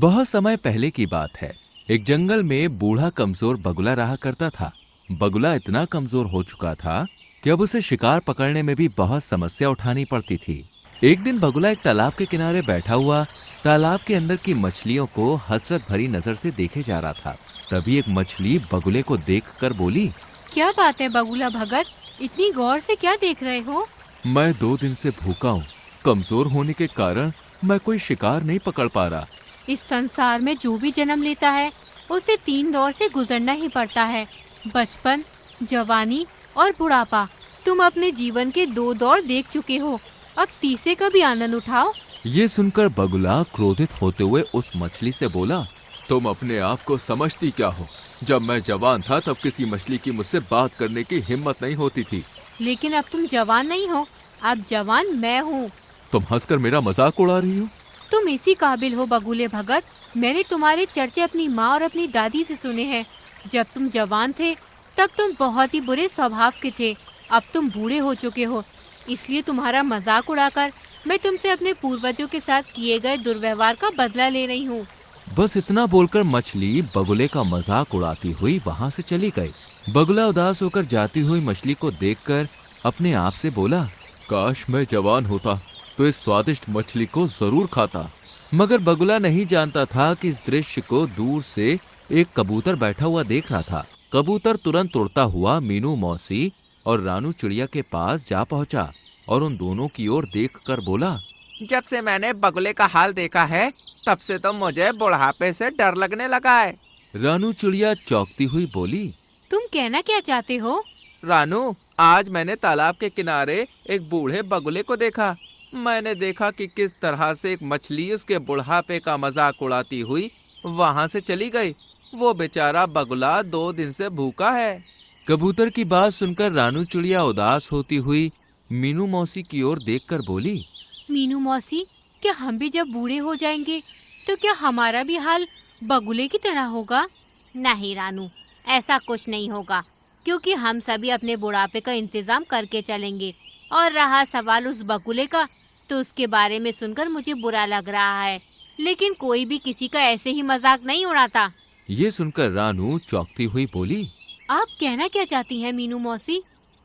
बहुत समय पहले की बात है। एक जंगल में बूढ़ा कमजोर बगुला रहा करता था। बगुला इतना कमजोर हो चुका था कि अब उसे शिकार पकड़ने में भी बहुत समस्या उठानी पड़ती थी। एक दिन बगुला एक तालाब के किनारे बैठा हुआ तालाब के अंदर की मछलियों को हसरत भरी नजर से देखे जा रहा था। तभी एक मछली बगुले को देखकर बोली, क्या बात है बगुला भगत, इतनी गौर से क्या देख रहे हो? मैं 2 दिन से भूखा हूँ। कमजोर होने के कारण मैं कोई शिकार नहीं पकड़ पा रहा। इस संसार में जो भी जन्म लेता है उसे 3 दौर से गुजरना ही पड़ता है, बचपन, जवानी और बुढ़ापा। तुम अपने जीवन के 2 दौर देख चुके हो, अब तीसरे का भी आनंद उठाओ। ये सुनकर बगुला क्रोधित होते हुए उस मछली से बोला, तुम अपने आप को समझती क्या हो? जब मैं जवान था तब किसी मछली की मुझसे बात करने की हिम्मत नहीं होती थी। लेकिन अब तुम जवान नहीं हो, अब जवान मैं हूँ। तुम हंसकर मेरा मजाक उड़ा रही हो। तुम इसी काबिल हो बगुले भगत। मैंने तुम्हारे चर्चे अपनी माँ और अपनी दादी से सुने हैं। जब तुम जवान थे तब तुम बहुत ही बुरे स्वभाव के थे। अब तुम बूढ़े हो चुके हो, इसलिए तुम्हारा मजाक उड़ाकर मैं तुमसे अपने पूर्वजों के साथ किए गए दुर्व्यवहार का बदला ले रही हूँ। बस इतना बोलकर मछली बगुले का मजाक उड़ाती हुई वहां से चली गई। बगुला उदास होकर जाती हुई मछली को देखकर अपने आप से बोला, काश मैं जवान होता तो इस स्वादिष्ट मछली को जरूर खाता। मगर बगुला नहीं जानता था कि इस दृश्य को दूर से एक कबूतर बैठा हुआ देख रहा था। कबूतर तुरंत उड़ता हुआ मीनू मौसी और रानू चिड़िया के पास जा पहुंचा और उन दोनों की ओर देखकर बोला, जब से मैंने बगुले का हाल देखा है तब से तो मुझे बुढ़ापे से डर लगने लगा है। रानू चिड़िया चौंकती हुई बोली, तुम कहना क्या चाहते हो? रानू, आज मैंने तालाब के किनारे एक बूढ़े बगुले को देखा। मैंने देखा कि किस तरह से एक मछली उसके बुढ़ापे का मजाक उड़ाती हुई वहां से चली गई। वो बेचारा बगुला 2 दिन से भूखा है। कबूतर की बात सुनकर रानू चिड़िया उदास होती हुई मीनू मौसी की ओर देखकर बोली, मीनू मौसी, क्या हम भी जब बूढ़े हो जाएंगे तो क्या हमारा भी हाल बगुले की तरह होगा? नहीं रानू, ऐसा कुछ नहीं होगा, क्योंकि हम सभी अपने बुढ़ापे का इंतजाम करके चलेंगे। और रहा सवाल उस बगुले का, तो उसके बारे में सुनकर मुझे बुरा लग रहा है, लेकिन कोई भी किसी का ऐसे ही मजाक नहीं उड़ाता। ये सुनकर रानू चौंकती हुई बोली, आप कहना क्या चाहती हैं मीनू मौसी?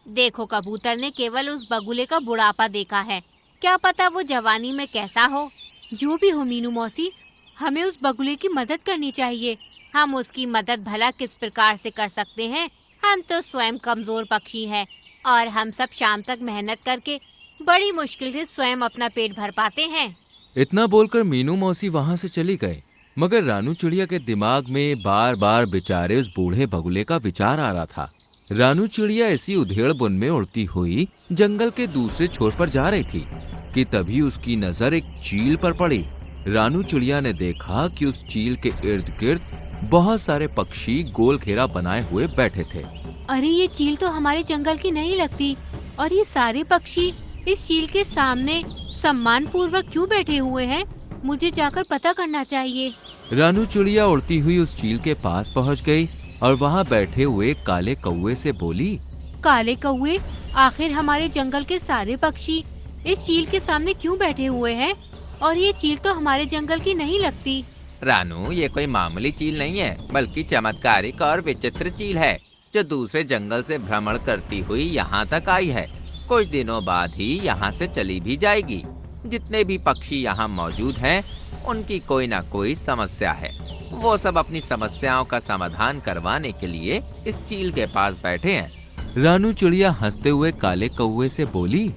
देखो, कबूतर ने केवल उस बगुले का बुढ़ापा देखा है, क्या पता वो जवानी में कैसा हो। जो भी हो मीनू मौसी, हमें उस बगुले की मदद करनी चाहिए। हम उसकी मदद भला किस प्रकार से कर सकते हैं? हम तो स्वयं कमजोर पक्षी हैं और हम सब शाम तक मेहनत करके बड़ी मुश्किल से स्वयं अपना पेट भर पाते हैं। इतना बोलकर मीनू मौसी वहां से चली गई। मगर रानू चिड़िया के दिमाग में बार बार बेचारे उस बूढ़े बगुले का विचार आ रहा था। रानू चिड़िया इसी उधेड़ बुन में उड़ती हुई जंगल के दूसरे छोर पर जा रही थी कि तभी उसकी नजर एक चील पर पड़ी। रानू चिड़िया ने देखा कि उस चील के इर्द गिर्द बहुत सारे पक्षी गोल घेरा बनाए हुए बैठे थे। अरे, ये चील तो हमारे जंगल की नहीं लगती। और ये सारे पक्षी इस चील के सामने सम्मान पूर्वक क्यों बैठे हुए हैं? मुझे जाकर पता करना चाहिए। रानू चिड़िया उड़ती हुई उस चील के पास पहुंच गई और वहां बैठे हुए काले कौवे से बोली, काले कौवे, आखिर हमारे जंगल के सारे पक्षी इस चील के सामने क्यों बैठे हुए हैं? और ये चील तो हमारे जंगल की नहीं लगती। रानू, ये कोई मामूली चील नहीं है, बल्कि चमत्कारिक और विचित्र चील है, जो दूसरे जंगल से भ्रमण करती हुई यहाँ तक आई है। कुछ दिनों बाद ही यहाँ से चली भी जाएगी। जितने भी पक्षी यहाँ मौजूद हैं, उनकी कोई ना कोई समस्या है। वो सब अपनी समस्याओं का समाधान करवाने के लिए इस चील के पास बैठे हैं। रानू चिड़िया हंसते हुए काले कौवे से बोली,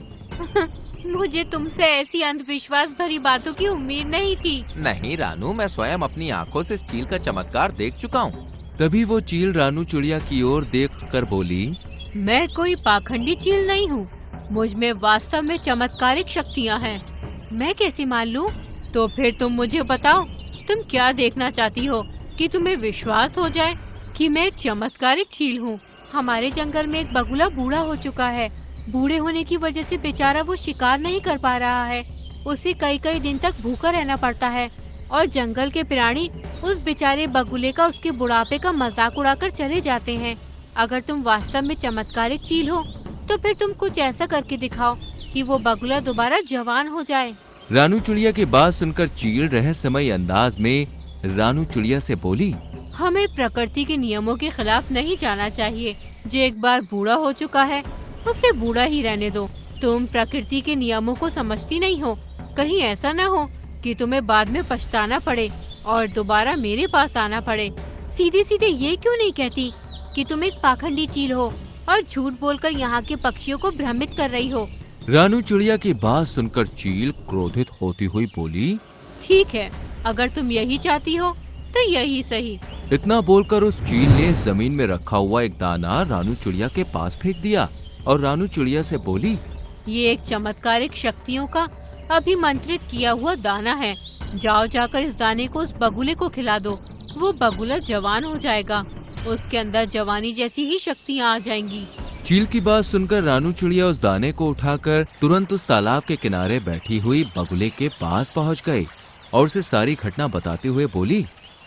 मुझे तुमसे ऐसी अंधविश्वास भरी बातों की उम्मीद नहीं थी। नहीं रानू, मैं स्वयं अपनी आंखों से इस चील का चमत्कार देख चुका हूँ। तभी वो चील रानू चिड़िया की ओर देखकर बोली, मैं कोई पाखंडी चील नहीं हूँ। मुझ में वास्तव में चमत्कारिक शक्तियाँ हैं। मैं कैसे मान लूँ? तो फिर तुम मुझे बताओ, तुम क्या देखना चाहती हो कि तुम्हें विश्वास हो जाए कि मैं एक चमत्कारिक चील हूँ? हमारे जंगल में एक बगुला बूढ़ा हो चुका है। बूढ़े होने की वजह से बेचारा वो शिकार नहीं कर पा रहा है। उसे कई कई दिन तक भूखा रहना पड़ता है और जंगल के प्राणी उस बेचारे बगुले का उसके बुढ़ापे का मजाक उड़ाकर चले जाते हैं। अगर तुम वास्तव में चमत्कारिक चील हो तो फिर तुम कुछ ऐसा करके दिखाओ कि वो बगुला दोबारा जवान हो जाए। रानू चिड़िया की बात सुनकर चील रहस्यमयी अंदाज में रानू चिड़िया से बोली, हमें प्रकृति के नियमों के खिलाफ नहीं जाना चाहिए। जो एक बार बूढ़ा हो चुका है उसे बूढ़ा ही रहने दो। तुम प्रकृति के नियमों को समझती नहीं हो। कहीं ऐसा न हो कि तुम्हें बाद में पछताना पड़े और दोबारा मेरे पास आना पड़े। सीधे सीधे ये क्यों नहीं कहती कि तुम एक पाखंडी चील हो और झूठ बोलकर यहाँ के पक्षियों को भ्रमित कर रही हो। रानू चिड़िया की बात सुनकर चील क्रोधित होती हुई बोली, ठीक है, अगर तुम यही चाहती हो तो यही सही। इतना बोलकर उस चील ने जमीन में रखा हुआ एक दाना रानू चिड़िया के पास फेंक दिया और रानू चिड़िया से बोली, ये एक चमत्कारिक शक्तियों का अभिमंत्रित किया हुआ दाना है। जाओ जाकर इस दाने को उस बगुले को खिला दो। वो बगुला जवान हो जाएगा, उसके अंदर जवानी जैसी ही शक्तियाँ आ जाएंगी। चील की बात सुनकर रानू चिड़िया उस दाने को उठाकर तुरंत उस तालाब के किनारे बैठी हुई बगुले के पास पहुंच गए और उसे सारी घटना बताते हुए बोली,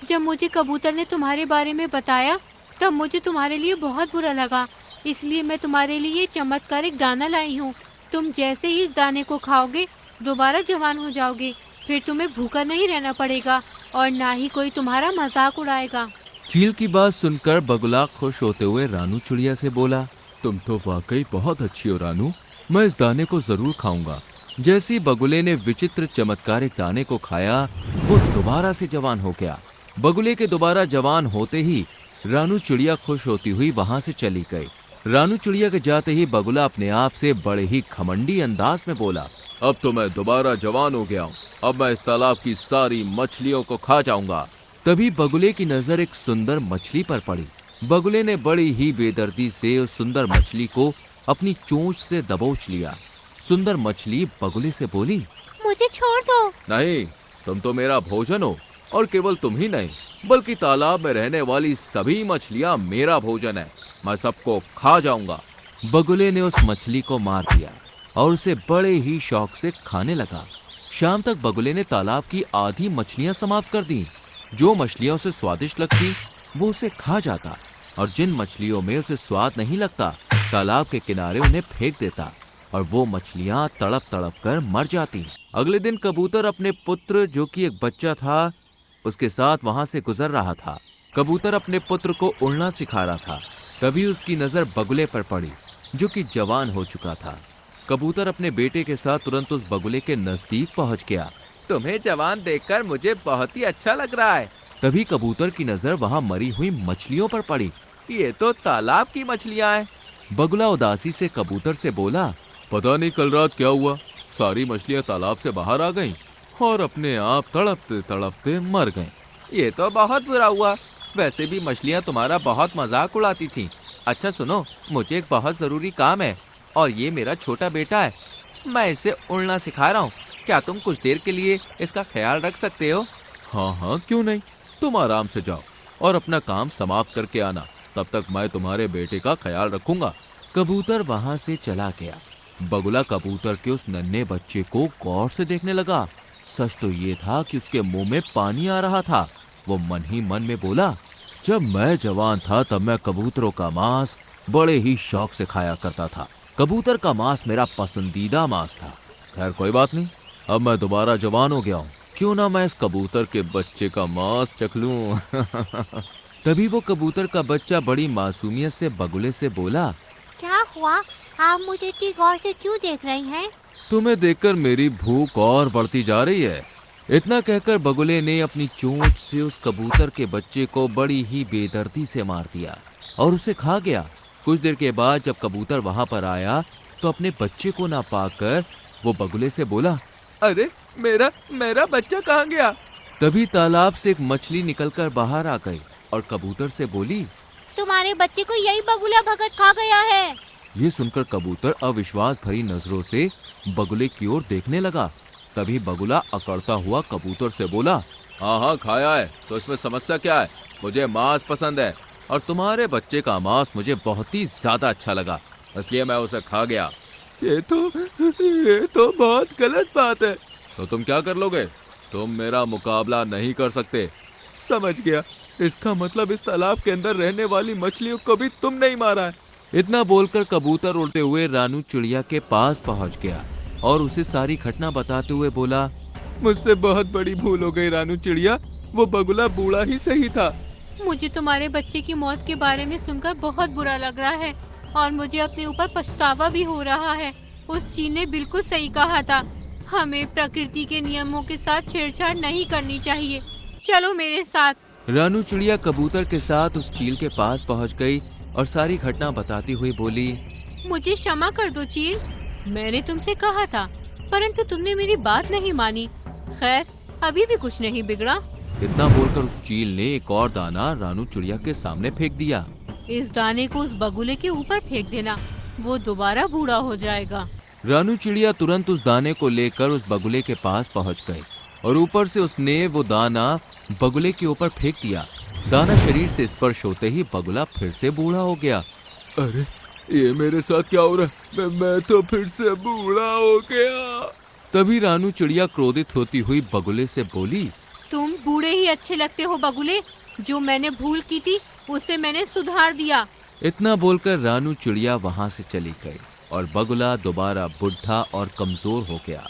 जब मुझे कबूतर ने तुम्हारे बारे में बताया तब मुझे तुम्हारे लिए बहुत बुरा लगा, इसलिए मैं तुम्हारे लिए चमत्कारिक दाना लाई हूँ। तुम जैसे ही इस दाने को खाओगे दोबारा जवान हो जाओगे। फिर तुम्हें भूखा नहीं रहना पड़ेगा और ना ही कोई तुम्हारा मजाक उड़ाएगा। चील की बात सुनकर बगुला खुश होते हुए रानू चिड़िया से बोला, तुम तो वाकई बहुत अच्छी हो रानू, मैं इस दाने को जरूर खाऊंगा। जैसे ही बगुले ने विचित्र चमत्कारिक दाने को खाया वो दोबारा से जवान हो गया। बगुले के दोबारा जवान होते ही रानू चिड़िया खुश होती हुई वहां से चली गई। रानू चिड़िया के जाते ही बगुला अपने आप से बड़े ही घमंडी अंदाज में बोला, अब तो मैं दोबारा जवान हो गया हूँ, अब मैं इस तालाब की सारी मछलियों को खा जाऊंगा। तभी बगुले की नजर एक सुंदर मछली पर पड़ी। बगुले ने बड़ी ही बेदर्दी से उस सुंदर मछली को अपनी चोंच से दबोच लिया। सुंदर मछली बगुले से बोली, मुझे छोड़ दो। नहीं, तुम तो मेरा भोजन हो और केवल तुम ही नहीं बल्कि तालाब में रहने वाली सभी मछलियां मेरा भोजन है, मैं सबको खा जाऊंगा। बगुले ने उस मछली को मार दिया और उसे बड़े ही शौक से खाने लगा। शाम तक बगुले ने तालाब की आधी मछलियां समाप्त कर दी। जो मछलियां उसे स्वादिष्ट लगती वो उसे खा जाता और जिन मछलियों में उसे स्वाद नहीं लगता तालाब के किनारे उन्हें फेंक देता और वो मछलियां तड़प तड़प कर मर जाती। अगले दिन कबूतर अपने पुत्र जो कि एक बच्चा था उसके साथ वहां से गुजर रहा था। कबूतर अपने पुत्र को उड़ना सिखा रहा था। तभी उसकी नजर बगुले पर पड़ी जो कि जवान हो चुका था। कबूतर अपने बेटे के साथ तुरंत उस बगुले के नजदीक पहुंच गया। तुम्हें जवान देखकर मुझे बहुत ही अच्छा लग रहा है। तभी कबूतर की नजर वहां मरी हुई मछलियों पर पड़ी। ये तो तालाब की मछलियां हैं। बगुला उदासी से कबूतर से बोला, पता नहीं कल रात क्या हुआ, सारी मछलियां तालाब से बाहर आ गईं और अपने आप तड़पते तड़पते मर गईं। ये तो बहुत बुरा हुआ। वैसे भी मछलियां तुम्हारा बहुत मजाक उड़ाती थी। अच्छा सुनो, मुझे एक बहुत जरूरी काम है और ये मेरा छोटा बेटा है, मैं इसे उड़ना सिखा रहा हूँ। क्या तुम कुछ देर के लिए इसका ख्याल रख सकते हो? हाँ हाँ, क्यों नहीं, तुम आराम से जाओ और अपना काम समाप्त करके आना, तब तक मैं तुम्हारे बेटे का ख्याल रखूंगा। कबूतर वहां से चला गया। बगुला कबूतर के उस नन्हे बच्चे को गौर से देखने लगा। सच तो ये था कि उसके मुंह में पानी आ रहा था। वो मन ही मन में बोला, जब मैं जवान था तब मैं कबूतरों का मांस बड़े ही शौक से खाया करता था। कबूतर का मांस मेरा पसंदीदा मांस था। खैर कोई बात नहीं, अब मैं दोबारा जवान हो गया हूँ, क्यों ना मैं इस कबूतर के बच्चे का मांस चख लूं। तभी वो कबूतर का बच्चा बड़ी मासूमियत से बगुले से बोला, क्या हुआ? आप मुझे इतनी गौर से क्यों देख रही हैं? तुम्हें देखकर मेरी भूख और बढ़ती जा रही है। इतना कहकर बगुले ने अपनी चोंच से उस कबूतर के बच्चे को बड़ी ही बेदर्दी से मार दिया और उसे खा गया। कुछ देर के बाद जब कबूतर वहां पर आया तो अपने बच्चे को ना पाकर वो बगुले से बोला, अरे मेरा बच्चा कहाँ गया? तभी तालाब से एक मछली निकलकर बाहर आ गई और कबूतर से बोली, तुम्हारे बच्चे को यही बगुला भगत खा गया है। ये सुनकर कबूतर अविश्वास भरी नजरों से बगुले की ओर देखने लगा। तभी बगुला अकड़ता हुआ कबूतर से बोला, हाँ हाँ खाया है, तो इसमें समस्या क्या है? मुझे मांस पसंद है और तुम्हारे बच्चे का मांस मुझे बहुत ही ज्यादा अच्छा लगा, इसलिए मैं उसे खा गया। ये तो बहुत गलत बात है। तो तुम क्या कर लोगे? तुम मेरा मुकाबला नहीं कर सकते। समझ गया, इसका मतलब इस तालाब के अंदर रहने वाली मछलियों को भी तुम नहीं मारा है। इतना बोलकर कबूतर उड़ते हुए रानू चिड़िया के पास पहुंच गया और उसे सारी घटना बताते हुए बोला, मुझसे बहुत बड़ी भूल हो गई रानू चिड़िया, वो बगुला बूढ़ा ही सही था। मुझे तुम्हारे बच्चे की मौत के बारे में सुनकर बहुत बुरा लग रहा है और मुझे अपने ऊपर पछतावा भी हो रहा है। उस चील ने बिल्कुल सही कहा था, हमें प्रकृति के नियमों के साथ छेड़छाड़ नहीं करनी चाहिए। चलो मेरे साथ। रानू चिड़िया कबूतर के साथ उस चील के पास पहुंच गई और सारी घटना बताती हुई बोली, मुझे क्षमा कर दो चील, मैंने तुमसे कहा था परंतु तुमने मेरी बात नहीं मानी। खैर अभी भी कुछ नहीं बिगड़ा। इतना बोलकर उस चील ने एक और दाना रानू चिड़िया के सामने फेंक दिया। इस दाने को उस बगुले के ऊपर फेंक देना, वो दोबारा बूढ़ा हो जाएगा। रानू चिड़िया तुरंत उस दाने को लेकर उस बगुले के पास पहुंच गई और ऊपर से उसने वो दाना बगुले के ऊपर फेंक दिया। दाना शरीर से स्पर्श होते ही बगुला फिर से बूढ़ा हो गया। अरे ये मेरे साथ क्या हो रहा है? मैं तो फिर से बूढ़ा हो गया। तभी रानू चिड़िया क्रोधित होती हुई बगुले से बोली, तुम बूढ़े ही अच्छे लगते हो बगुले, जो मैंने भूल की थी उसे मैंने सुधार दिया। इतना बोलकर रानू चिड़िया वहां से चली गई और बगुला दोबारा बुढ़ा और कमजोर हो गया।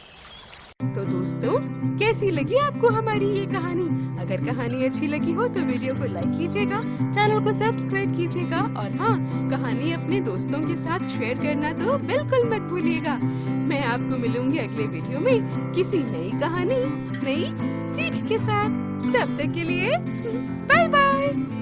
तो दोस्तों, कैसी लगी आपको हमारी ये कहानी? अगर कहानी अच्छी लगी हो तो वीडियो को लाइक कीजिएगा, चैनल को सब्सक्राइब कीजिएगा और हाँ, कहानी अपने दोस्तों के साथ शेयर करना तो बिल्कुल मत भूलिएगा। मैं आपको मिलूंगी अगले वीडियो में किसी नई कहानी, नई सीख के साथ। तब तक के लिए बाय बाय।